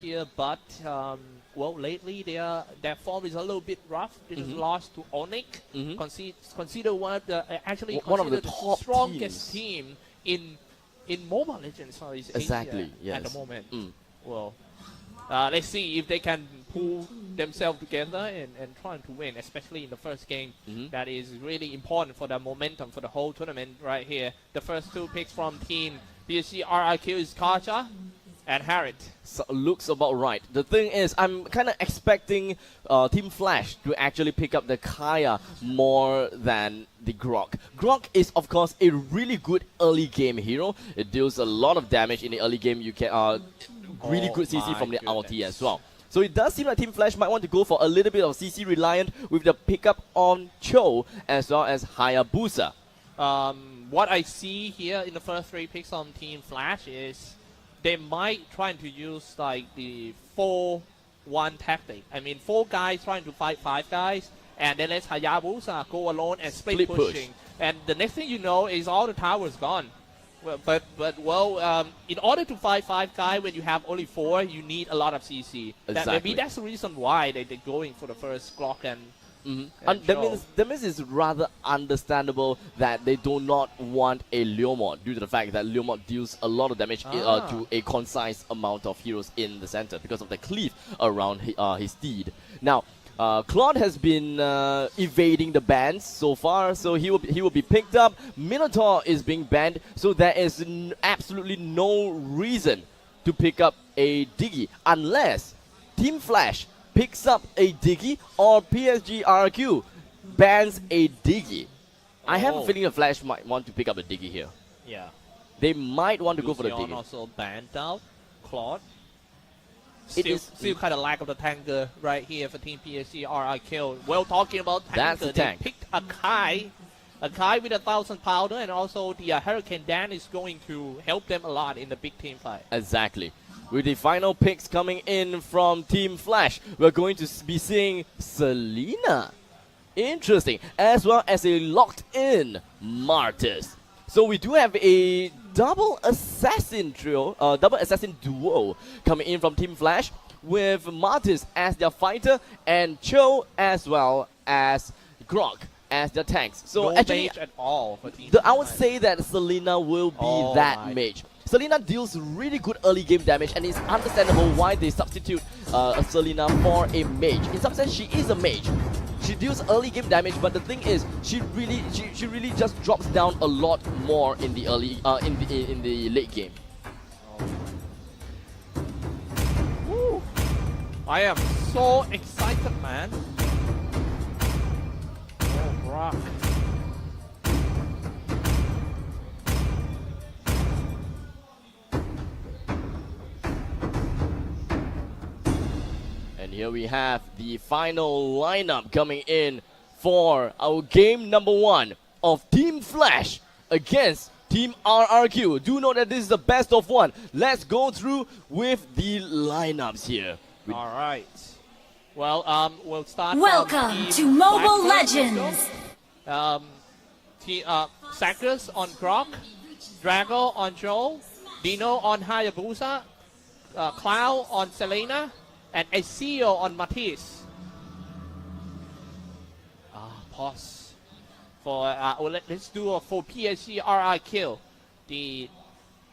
here, but well, lately their form is a little bit rough. They just lost to Onyx. Consider one of the one of the considered top strongest teams. team in Mobile Legends Southeast Exactly, Asia yes. at the moment. Well, let's see if they can pull themselves together and try to win, especially in the first game. That is really important for the momentum for the whole tournament right here. The first two picks from team PSGRRQ is Karcha and Harriet. So, looks about right. The thing is, I'm kind of expecting TEAMFLASH to actually pick up the Kaya more than the Grok. Grok is, of course, a really good early game hero. It deals a lot of damage in the early game. You can really good CC from the ulti as well. So it does seem like TEAMFLASH might want to go for a little bit of CC reliant with the pickup on Cho as well as Hayabusa. What I see here in the first three picks on TEAMFLASH is they might try to use like the 4-1 tactic. I mean, 4 guys trying to fight 5 guys, and then let Hayabusa go alone and split pushing. And the next thing you know is all the towers gone. Well, in order to fight 5 guys when you have only 4, you need a lot of CC. Exactly. Maybe that's the reason why they're going for the first Glock and that means it's rather understandable that they do not want a Leomord due to the fact that Leomord deals a lot of damage to a concise amount of heroes in the center because of the cleave around his steed. Now, Claude has been evading the bans so far, so he will be picked up. Minotaur is being banned, so there is absolutely no reason to pick up a Diggy unless TEAMFLASH picks up a Diggy or PSGRRQ bans a Diggy. I have a feeling the Flash might want to pick up a Diggy here. Yeah. They might want to go for the Diggy. Also banned out. Claude. Still kind of lack of the tanker right here for Team PSGRRQ. Well, talking about tanker, that's the tank. They picked a Kai with 1,000 powder, and also the Hurricane Dan is going to help them a lot in the big team fight. Exactly. With the final picks coming in from TEAMFLASH, we're going to be seeing Selena. Interesting. As well as a locked-in Martis. So we do have a double assassin duo coming in from TEAMFLASH with Martis as their fighter and Cho as well as Grok as their tanks. So no actually, mage at all for Team I would say that Selena will be that mage. Selena deals really good early game damage, and it's understandable why they substitute Selena for a mage. In some sense, she is a mage. She deals early game damage, but the thing is, she really just drops down a lot more in the early in the late game. Woo. I am so excited, man. Oh, Brock. And here we have the final lineup coming in for our game number 1 of TEAMFLASH against Team RRQ. Do know that this is the best of 1. Let's go through with the lineups here. All right. Well, we'll start. Welcome to Mobile Legends. Sackers on Grok, Drago on Joel, Dino on Hayabusa, Cloud on Selena, and Ezio on Matisse. Pause. Let's do for PSGRRQ. The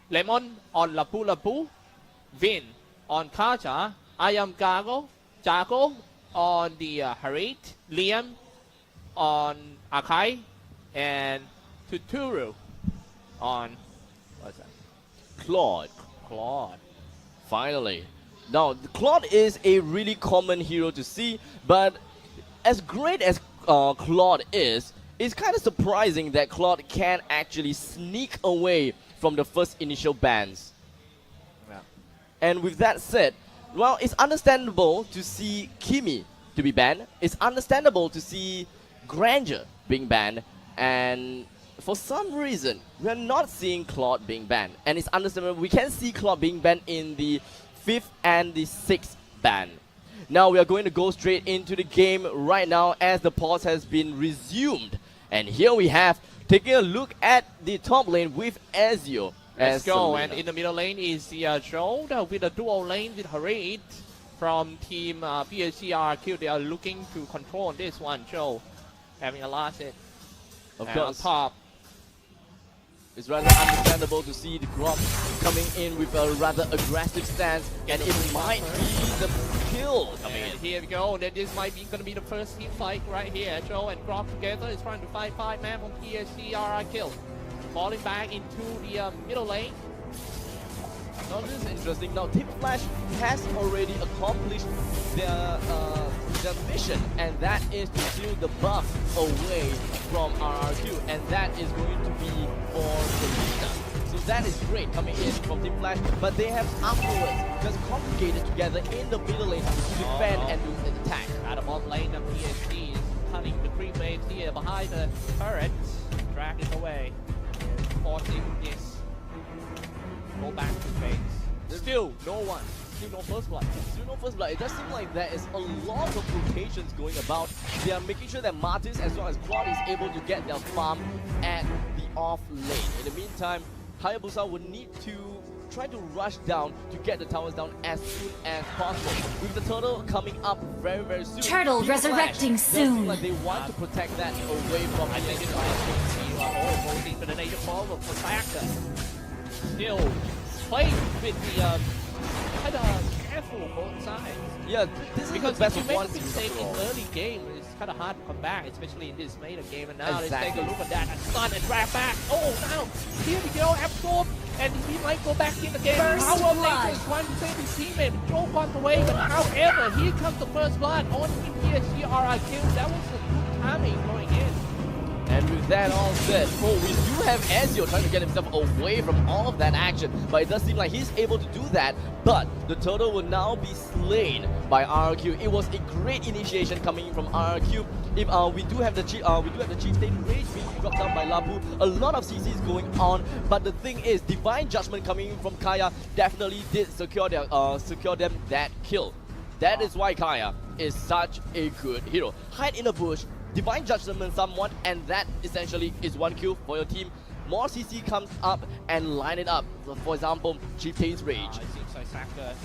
Lemon on Lapu Lapu, Vin on Kaja, I am Jago on the Harit, Liam on Akai, and Tuturu on what's that? Claude. Finally. Now, Claude is a really common hero to see, but as great as Claude is, it's kind of surprising that Claude can actually sneak away from the first initial bans. Yeah. And with that said, well, it's understandable to see Kimi to be banned. It's understandable to see Grandeur being banned. And for some reason, we're not seeing Claude being banned. And it's understandable. We can see Claude being banned in the 5th and the 6th ban. Now we are going to go straight into the game right now as the pause has been resumed. And here we have taking a look at the top lane with Ezio. Let's go, Selena. and in the middle lane is the Joe with a dual lane with Harit from team PSGRRQ. They are looking to control this one. Joe having a last hit. Of And on course. top. It's rather understandable to see the Grok coming in with a rather aggressive stance, and it might be the kill coming And in. here we go. Then this might be going to be the first team fight right here. Joe and Grok together is trying to fight 5-man from PSGRRQ. Falling back into the middle lane. Now this is interesting. Now TEAMFLASH has already accomplished their mission, and that is to steal the buff away from RRQ, and that is going to be for Selena. So that is great coming in from TEAMFLASH, but they have afterwards just congregated together in the middle lane to defend and to attack. Out of bottom lane, the PSG is cutting the creep wave here behind the turret. Drag it away. Forcing this. Go back to base. Still no one. Still no first blood. Still no first blood. It does seem like there is a lot of rotations going about. They are making sure that Martis as well as Claude is able to get their farm at the off lane. In the meantime, Hayabusa will need to try to rush down to get the towers down as soon as possible. With the turtle coming up very, very soon. Turtle TEAMFLASH resurrecting does seem soon. like they want to protect that away from I think it's holding for the nature forward for Saka. Still playing with the kind of careful both sides. Yeah, this is Because the best if of you make one a mistake in early game, it's kind of hard to come back, especially in this meta game. And now let's take a look at that and stun and drag back. Oh, now here we go, absorb, and he might go back in the game. First Power blood. Nature is trying to save his teammate. Joe got away, but however, here comes the first blood on PSGRRQ. That was a good timing going in. And with that all said, we do have Ezio trying to get himself away from all of that action, but it does seem like he's able to do that. But the turtle will now be slain by RRQ. It was a great initiation coming in from RRQ. If we do have the chieftain rage being dropped down by Lapu, a lot of CCs going on. But the thing is, divine judgment coming in from Kaya definitely did secure them that kill. That is why Kaya is such a good hero. Hide in a bush, divine judgment somewhat, and that essentially is one kill for your team. More CC comes up and line it up. For example, Chieftain's Rage. It seems like Saka's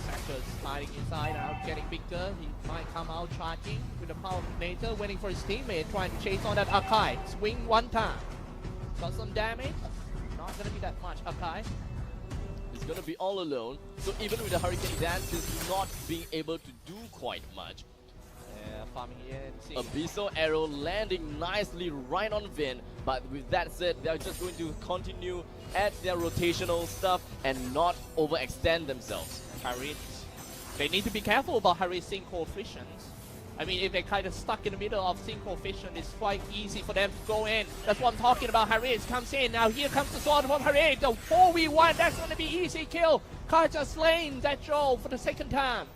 sliding inside out, getting bigger. He might come out charging with the power of nature, waiting for his teammate, trying to chase on that Akai. Swing one time. Got some damage. Not gonna be that much, Akai. He's gonna be all alone. So even with the Hurricane Dance, he's not being able to do quite much. Yeah, farming here and seeing. Abyssal Arrow landing nicely right on Vin, but with that said, they're just going to continue at their rotational stuff and not overextend themselves. Harit. They need to be careful about Harit's sync coefficients. I mean, if they're kind of stuck in the middle of sync coefficient, it's quite easy for them to go in. That's what I'm talking about. Harit comes in. Now here comes the sword from Harit. The 4v1, that's going to be easy kill. Kaja slain that Joe for the second time.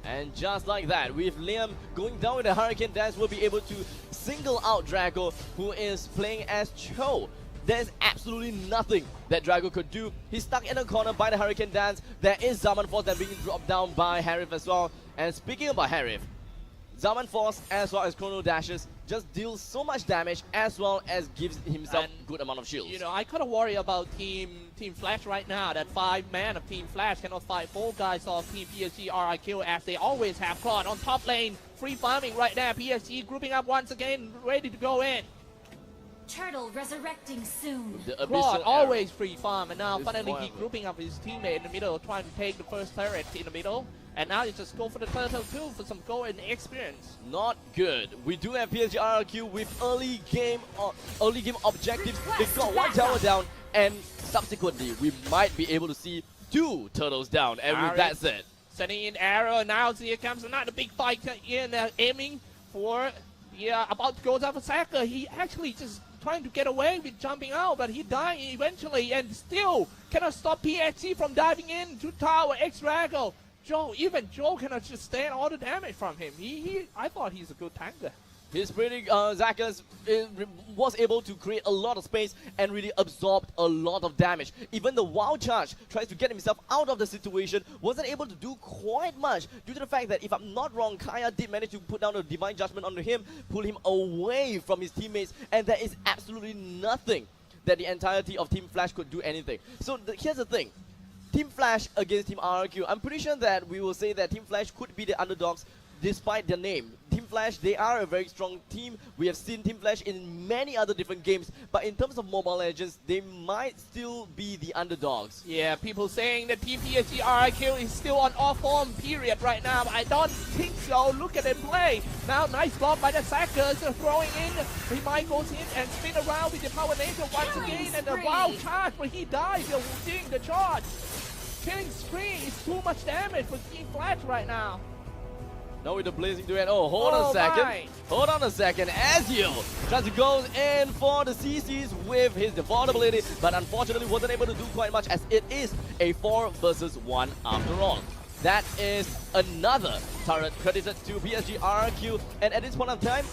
And just like that, with Liam going down with the Hurricane Dance, we'll be able to single out Drago, who is playing as Cho. There's absolutely nothing that Drago could do. He's stuck in a corner by the Hurricane Dance. There is Zaman Force that being dropped down by Harif as well. And speaking about Harif, Zaman Force as well as Chrono Dashes just deals so much damage as well as gives himself And, good amount of shields. You know, I kind of worry about TEAMFLASH right now. That 5-man of TEAMFLASH cannot fight 4 guys of Team PSGRRQ as they always have. Claude on top lane, free farming right now. PSG grouping up once again, ready to go in. Turtle resurrecting soon. The Claude Abyssal always free farm, and now It's finally he forever. grouping up his teammate in the middle, trying to take the first turret in the middle. And now you just go for the turtle too for some goal and experience. not good. We do have PSGRRQ with early game objectives. They've got one tower down, and subsequently we might be able to see 2 turtles down. And with that said, Sending in arrow, now here comes another big fight in, aiming for, about to go down for Saka. He actually just trying to get away with jumping out, but he died eventually and still cannot stop PSG from diving in to tower X-Drago. Even Joe cannot just stand all the damage from him. I thought he's a good tanker. his pretty Zakas was able to create a lot of space and really absorbed a lot of damage. Even the wild charge tries to get himself out of the situation, wasn't able to do quite much due to the fact that, if I'm not wrong, Kaya did manage to put down a divine judgment onto him, pull him away from his teammates, and there is absolutely nothing that the entirety of TEAMFLASH could do anything. So here's the thing. TEAMFLASH against TEAMRRQ. I'm pretty sure that we will say that TEAMFLASH could be the underdogs despite their name. TEAMFLASH, they are a very strong team. We have seen TEAMFLASH in many other different games, but in terms of Mobile Legends, they might still be the underdogs. Yeah, people saying that PSGRRQ is still on off form period right now, but I don't think so. Look at them play. Now, nice block by the Sackers, throwing in. He might goes in and spin around with the Power Nature once again, and the wild charge, but he dies. They're doing the charge. Killing spree is too much damage for TEAMFLASH right now. Now with the blazing duet. Oh, hold on a second. My. Hold on a second. Ezreal tries to go in for the CCs with his default ability, but unfortunately wasn't able to do quite much as it is a 4 versus 1 after all. That is another turret credited to PSGRRQ, and at this point of time,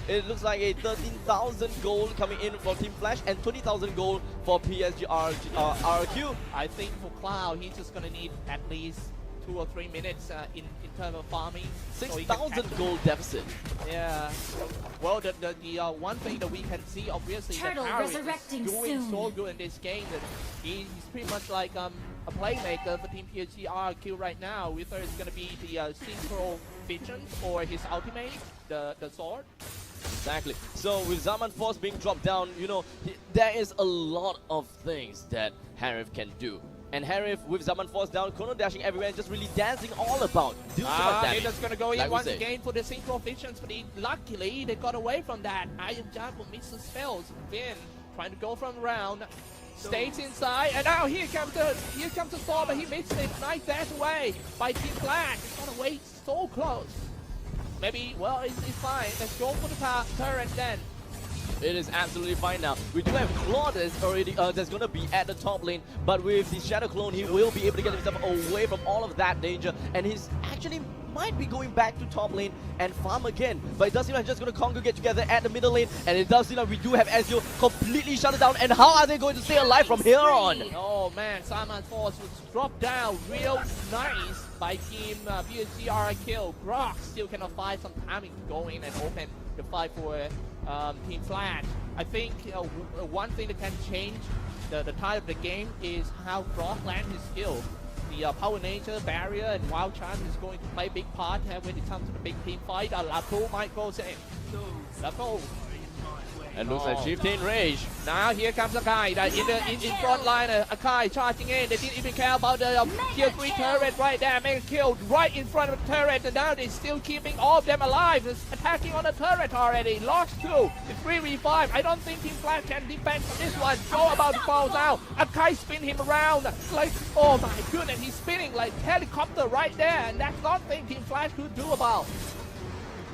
it looks like a 13,000 gold coming in for TEAMFLASH and 20,000 gold for PSGRRQ. I think for Cloud, he's just gonna need at least 2 or 3 minutes in terms of farming. 6,000 gold deficit. Yeah. Well, the one thing that we can see, obviously, that Turtle Harry is resurrecting doing soon. so good in this game that he's pretty much like a playmaker for Team PSGRRQ right now. Whether it's going to be the synchro vision or his ultimate, the sword. Exactly. So with Zaman Force being dropped down, you know, there is a lot of things that Harif can do. And Harif with Zaman Force down, Chrono dashing everywhere and just really dancing all about. Do so much damage. They're just gonna go in like once again for the synchro visions, but luckily they got away from that. Iron Jungle misses spells. Finn trying to go from around, stays inside, and now here comes the storm, but he missed it. Nice dash away by TEAMFLASH. It's gonna wait so close. Maybe, well, it's fine. Let's go for the turret then. It is absolutely fine now. We do have Claude that's already that's gonna be at the top lane, but with the Shadow Clone, he will be able to get himself away from all of that danger, and he's actually might be going back to top lane and farm again. But it does seem like just gonna congregate together at the middle lane, and it does seem like we do have Ezreal completely shut it down. And how are they going to stay alive from here on? Oh man, Zaman Force was dropped down real nice by Team PSGRRQ. Grok still cannot find some timing to go in and open the fight for TEAMFLASH. I think one thing that can change the tide of the game is how Grok lands his skill. The Power Nature, Barrier, and Wild Charm is going to play a big part when it comes to the big team fight. Lapo might go in. Lapo. And looks like shifting rage. Now here comes a guy that in front line, Akai charging in. They didn't even care about the tier 3 turret right there. Make a kill right in front of the turret, and now they're still keeping all of them alive. It's attacking on the turret already. Lost 2. It's 3v5. I don't think TEAMFLASH can defend from this one. Go about to fall down. Akai spin him around. Like, oh my goodness, he's spinning like helicopter right there, and that's not thing TEAMFLASH could do about.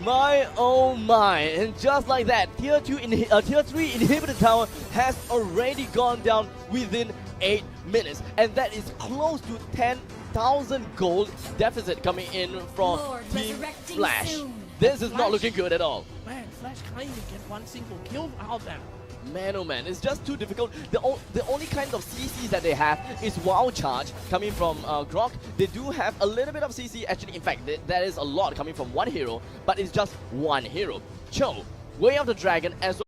My oh my, and just like that, tier 3 inhibitor tower has already gone down within 8 minutes, and that is close to 10,000 gold deficit coming in from TEAMFLASH. This is not looking good at all. Man, Flash can't even get one single kill out of them. Man, oh man, it's just too difficult. The only kind of CCs that they have is Wild Charge coming from Grok. They do have a little bit of CC, actually, in fact, there is a lot coming from one hero, but it's just one hero. Cho, Way of the Dragon, as